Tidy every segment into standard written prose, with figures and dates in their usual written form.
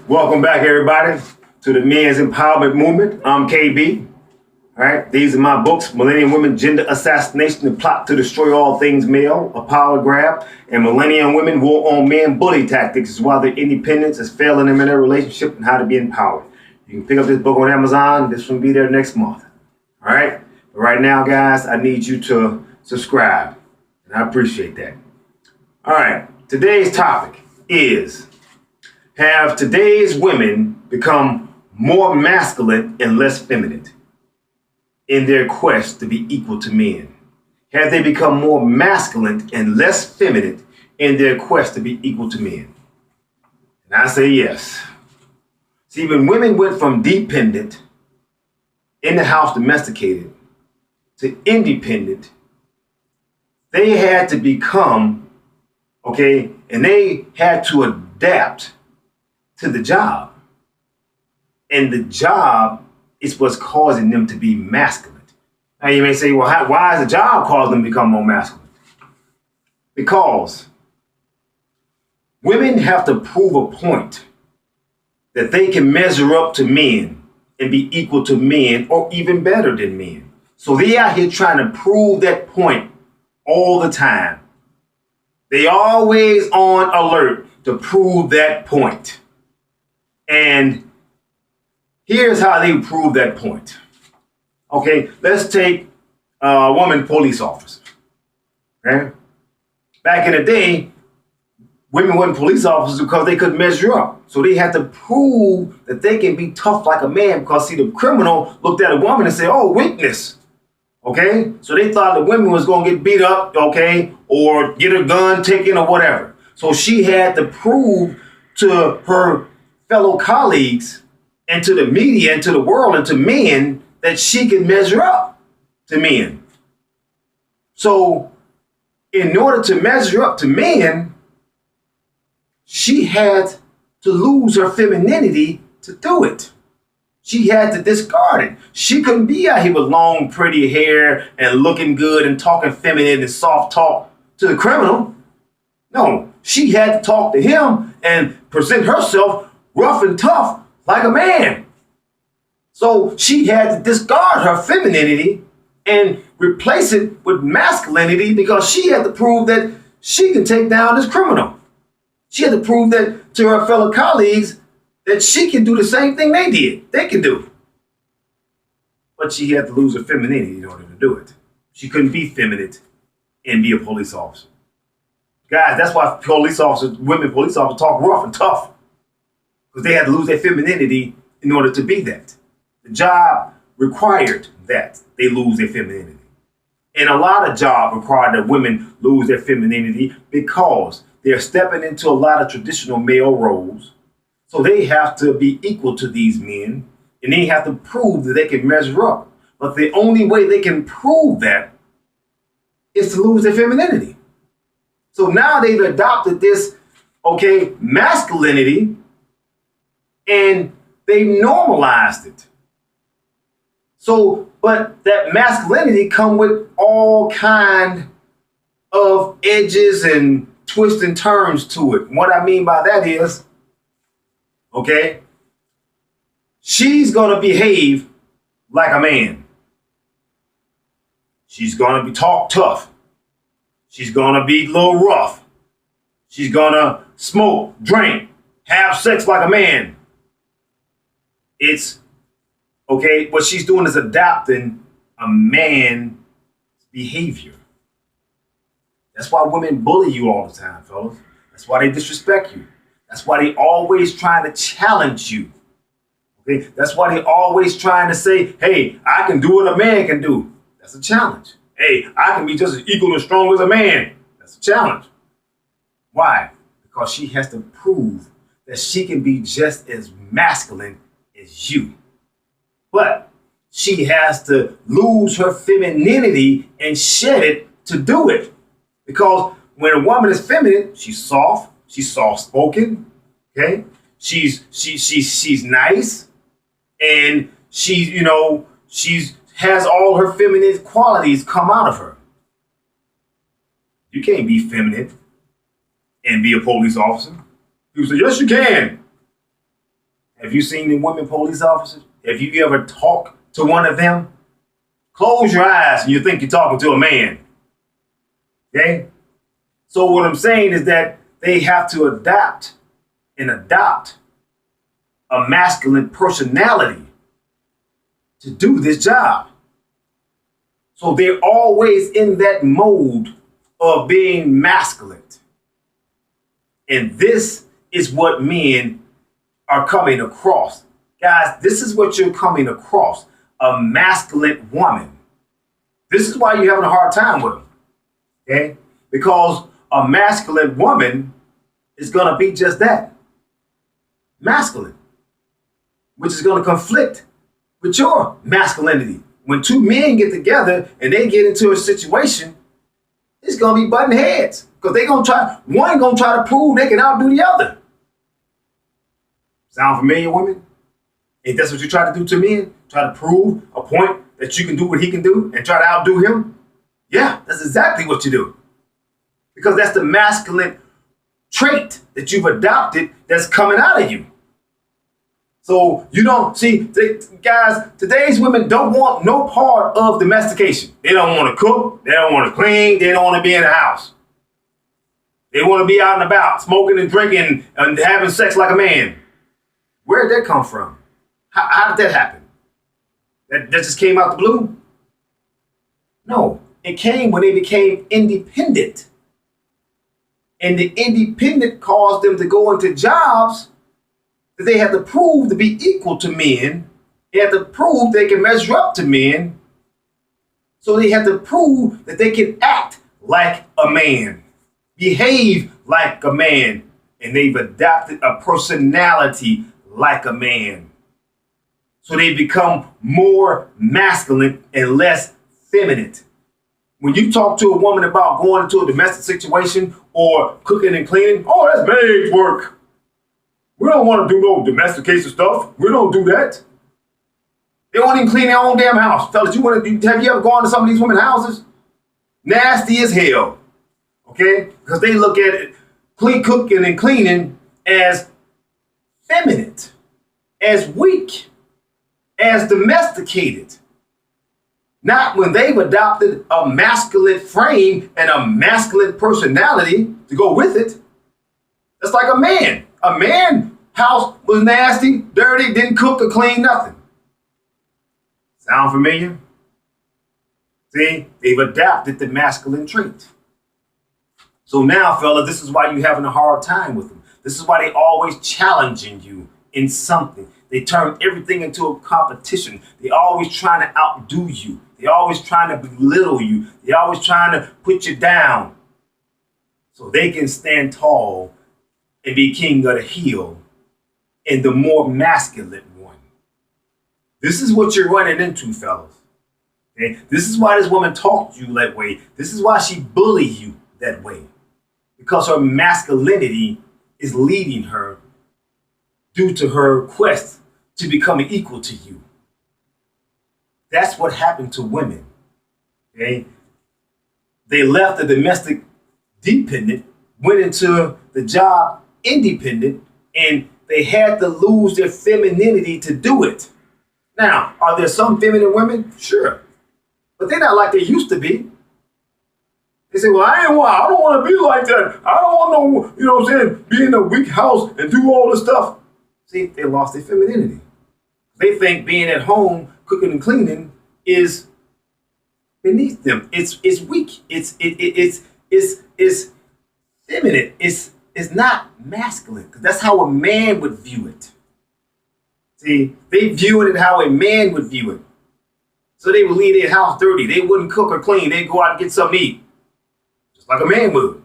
Welcome back, everybody, to the Men's Empowerment Movement. I'm KB. All right, these are my books: Millennium Women, Gender Assassination, The Plot to Destroy All Things Male, A Power Grab, and Millennium Women, War on Men, Bully Tactics, is why their independence is failing them in their relationship and how to be empowered. You can pick up this book on Amazon. This will be there next month. All right, but right now, guys, I need you to subscribe, and I appreciate that. All right, today's topic is: have today's women become more masculine and less feminine in their quest to be equal to men? Have they become more masculine and less feminine in their quest to be equal to men? And I say yes. See, when women went from dependent, in the house domesticated, to independent, they had to become, and they had to adapt to the job. And the job is what's causing them to be masculine. Now you may say, well, why is the job causing them to become more masculine? Because women have to prove a point that they can measure up to men and be equal to men or even better than men. So they out here trying to prove that point all the time. They always on alert to prove that point. And here's how they prove that point. Okay, let's take a woman police officer. Okay? Back in the day, women weren't police officers because they couldn't measure up. So they had to prove that they can be tough like a man because, see, the criminal looked at a woman and said, oh, weakness. Okay? So they thought the woman was going to get beat up, or get her gun taken or whatever. So she had to prove to her fellow colleagues and to the media and to the world and to men that she can measure up to men. So in order to measure up to men, she had to lose her femininity to do it. She had to discard it. She couldn't be out here with long, pretty hair and looking good and talking feminine and soft talk to the criminal. No, she had to talk to him and present herself rough and tough like a man. So she had to discard her femininity and replace it with masculinity because she had to prove that she can take down this criminal. She had to prove that to her fellow colleagues that she can do the same thing they can do. But she had to lose her femininity in order to do it. She couldn't be feminine and be a police officer. Guys, that's why women police officers talk rough and tough. Because they had to lose their femininity in order to be that. The job required that they lose their femininity. And a lot of jobs require that women lose their femininity because they're stepping into a lot of traditional male roles. So they have to be equal to these men, and they have to prove that they can measure up. But the only way they can prove that is to lose their femininity. So now they've adopted this, masculinity, and they've normalized it. So, but that masculinity come with all kind of edges and twists and turns to it. What I mean by that is, she's going to behave like a man. She's going to be talk tough. She's going to be a little rough. She's going to smoke, drink, have sex like a man. It's, what she's doing is adopting a man's behavior. That's why women bully you all the time, fellas. That's why they disrespect you. That's why they always trying to challenge you. That's why they always trying to say, hey, I can do what a man can do. That's a challenge. Hey, I can be just as equal and strong as a man. That's a challenge. Why? Because she has to prove that she can be just as masculine as you. But she has to lose her femininity and shed it to do it. Because when a woman is feminine, she's soft-spoken, She's nice, and she's has all her feminine qualities come out of her. You can't be feminine and be a police officer. People say, yes, you can. Have you seen the women police officers? Have you ever talked to one of them? Close your eyes and you think you're talking to a man. Okay? So what I'm saying is that they have to adapt and adopt a masculine personality to do this job. So they're always in that mode of being masculine. And this is what men are coming across. Guys, this is what you're coming across. A masculine woman. This is why you're having a hard time with them. Okay? Because a masculine woman is going to be just that. Masculine. Which is going to conflict with your masculinity. When two men get together and they get into a situation, it's going to be butting heads. Because they're going to one going to try to prove they can outdo the other. Sound familiar, women? If that's what you try to do to men, try to prove a point that you can do what he can do and try to outdo him, yeah, that's exactly what you do. Because that's the masculine trait that you've adopted that's coming out of you. So you don't see, guys, today's women don't want no part of domestication. They don't want to cook. They don't want to clean. They don't want to be in the house. They want to be out and about, smoking and drinking and having sex like a man. Where did that come from? How did that happen? That just came out the blue? No, it came when they became independent. And the independent caused them to go into jobs that they had to prove to be equal to men. They had to prove they can measure up to men. So they had to prove that they can act like a man, behave like a man, and they've adopted a personality like a man. So they become more masculine and less feminine. When you talk to a woman about going into a domestic situation or cooking and cleaning, oh, that's maid's work. We don't want to do no domestication stuff. We don't do that. They won't even clean their own damn house. Fellas, have you ever gone to some of these women's houses? Nasty as hell. Okay? Because they look at it, cooking and cleaning as feminine, as weak, as domesticated. Not when they've adopted a masculine frame and a masculine personality to go with it. That's like a man. A man house was nasty, dirty, didn't cook or clean, nothing. Sound familiar? See, they've adapted the masculine trait. So now, fellas, this is why you're having a hard time with them. This is why they always challenging you in something. They turn everything into a competition. They always trying to outdo you. They always trying to belittle you. They always trying to put you down so they can stand tall and be king of the hill and the more masculine one. This is what you're running into, fellas. Okay? This is why this woman talked to you that way. This is why she bullied you that way. Because her masculinity is leading her due to her quest to become equal to you. That's what happened to women. Okay? They left the domestic dependent, went into the job independent, and they had to lose their femininity to do it. Now, are there some feminine women? Sure. But they're not like they used to be. They say, well, I don't want to be like that. I don't want no, you know what I'm saying, be in a weak house and do all this stuff. See, they lost their femininity. They think being at home, cooking and cleaning is beneath them. It's weak. It's feminine. It's not masculine. Because that's how a man would view it. See, they viewed it how a man would view it. So they would leave their house dirty. They wouldn't cook or clean. They'd go out and get something to eat. Just like a man would.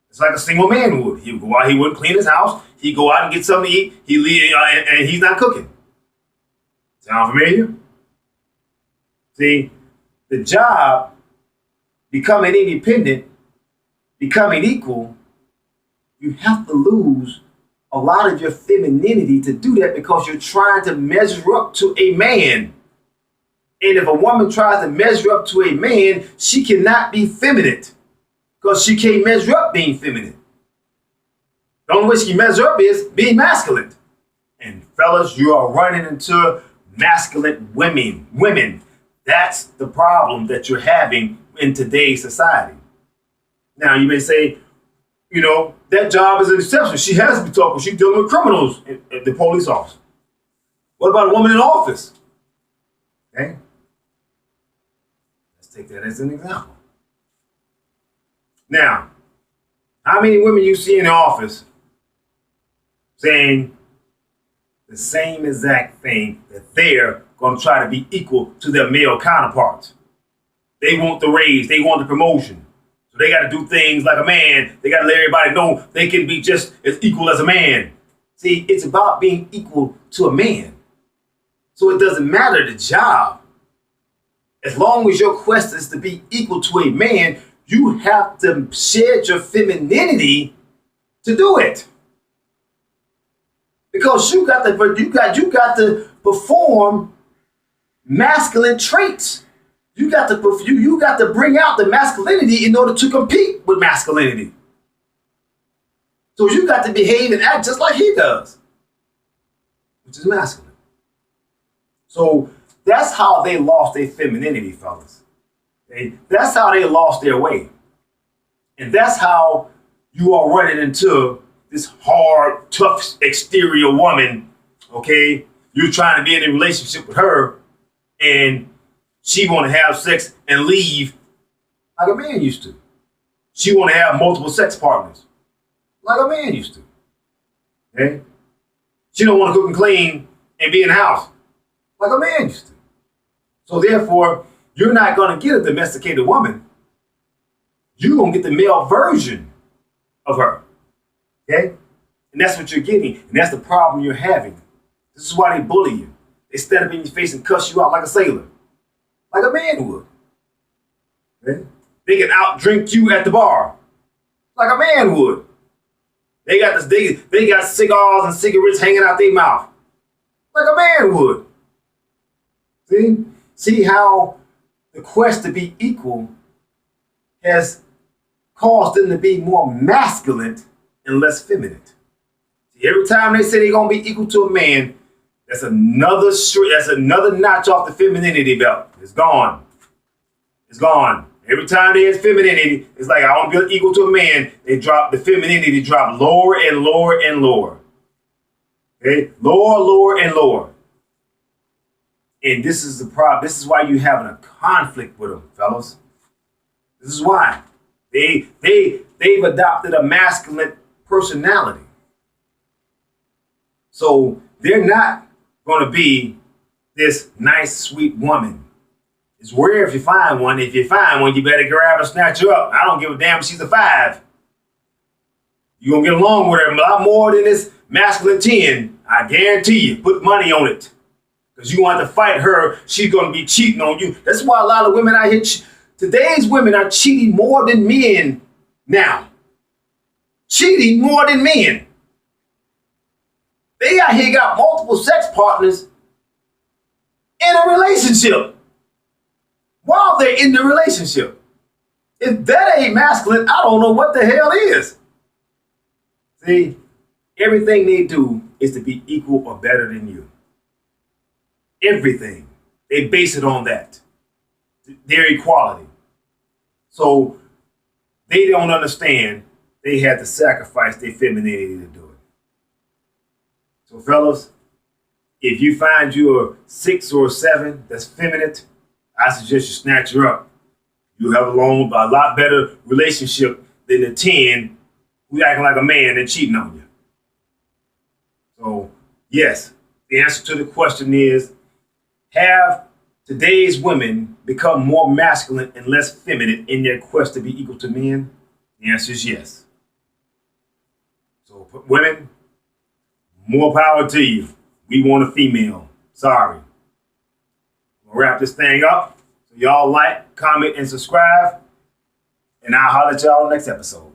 It's like a single man would. He would go out, he wouldn't clean his house. He'd go out and get something to eat. He'd leave, and he's not cooking. Sound familiar? See, the job, becoming independent, becoming equal, you have to lose a lot of your femininity to do that because you're trying to measure up to a man. And if a woman tries to measure up to a man, she cannot be feminine because she can't measure up being feminine. The only way she can measure up is being masculine. And fellas, you are running into masculine women. Women. That's the problem that you're having in today's society. Now, you may say, that job is an exception. She has to be talking. She's dealing with criminals at the police office. What about a woman in office? Okay. Let's take that as an example. Now, how many women you see in the office saying the same exact thing, that they're going to try to be equal to their male counterparts? They want the raise. They want the promotion. So they got to do things like a man. They got to let everybody know they can be just as equal as a man. See, it's about being equal to a man. So it doesn't matter the job. As long as your quest is to be equal to a man, you have to shed your femininity to do it. Because you got to perform masculine traits. You got to bring out the masculinity in order to compete with masculinity. So you got to behave and act just like he does, which is masculine. So that's how they lost their femininity, fellas. That's how they lost their way. And that's how you are running into this hard, tough exterior woman, okay? You're trying to be in a relationship with her, and she want to have sex and leave like a man used to. She want to have multiple sex partners like a man used to. Okay? She don't want to cook and clean and be in the house like a man used to. So therefore, you're not going to get a domesticated woman. You're going to get the male version of her. Okay? And that's what you're getting. And that's the problem you're having. This is why they bully you. They stand up in your face and cuss you out like a sailor. Like a man would. Okay? They can outdrink you at the bar. Like a man would. They got cigars and cigarettes hanging out their mouth. Like a man would. See how the quest to be equal has caused them to be more masculine and less feminine. See, every time they say they're gonna be equal to a man, that's another notch off the femininity belt. It's gone. It's gone. Every time there's femininity, it's like, I want to be equal to a man. The femininity drop lower and lower and lower. Okay? Lower, lower, and lower. And this is the problem. This is why you're having a conflict with them, fellas. This is why. They've adopted a masculine personality. So they're not going to be this nice, sweet woman. It's rare if you find one. If you find one, you better grab her, snatch her up. I don't give a damn if she's a 5. You're going to get along with her a lot more than this masculine 10. I guarantee you. Put money on it. Because you want to fight her, she's going to be cheating on you. That's why a lot of women out here, today's women are cheating more than men now. Cheating more than men. They out here got multiple sex partners in a relationship while they're in the relationship. If that ain't masculine, I don't know what the hell is. See, everything they do is to be equal or better than you. Everything. They base it on that. Their equality. So they don't understand they had to sacrifice their femininity to do it. So fellas, if you find you a 6 or a 7 that's feminine, I suggest you snatch her up. You'll have a lot better relationship than the 10 who acting like a man and cheating on you. So yes, the answer to the question is, have today's women become more masculine and less feminine in their quest to be equal to men? The answer is yes. So women, more power to you. We want a female. Sorry. We'll wrap this thing up. So y'all like, comment, and subscribe. And I'll holler at y'all next episode.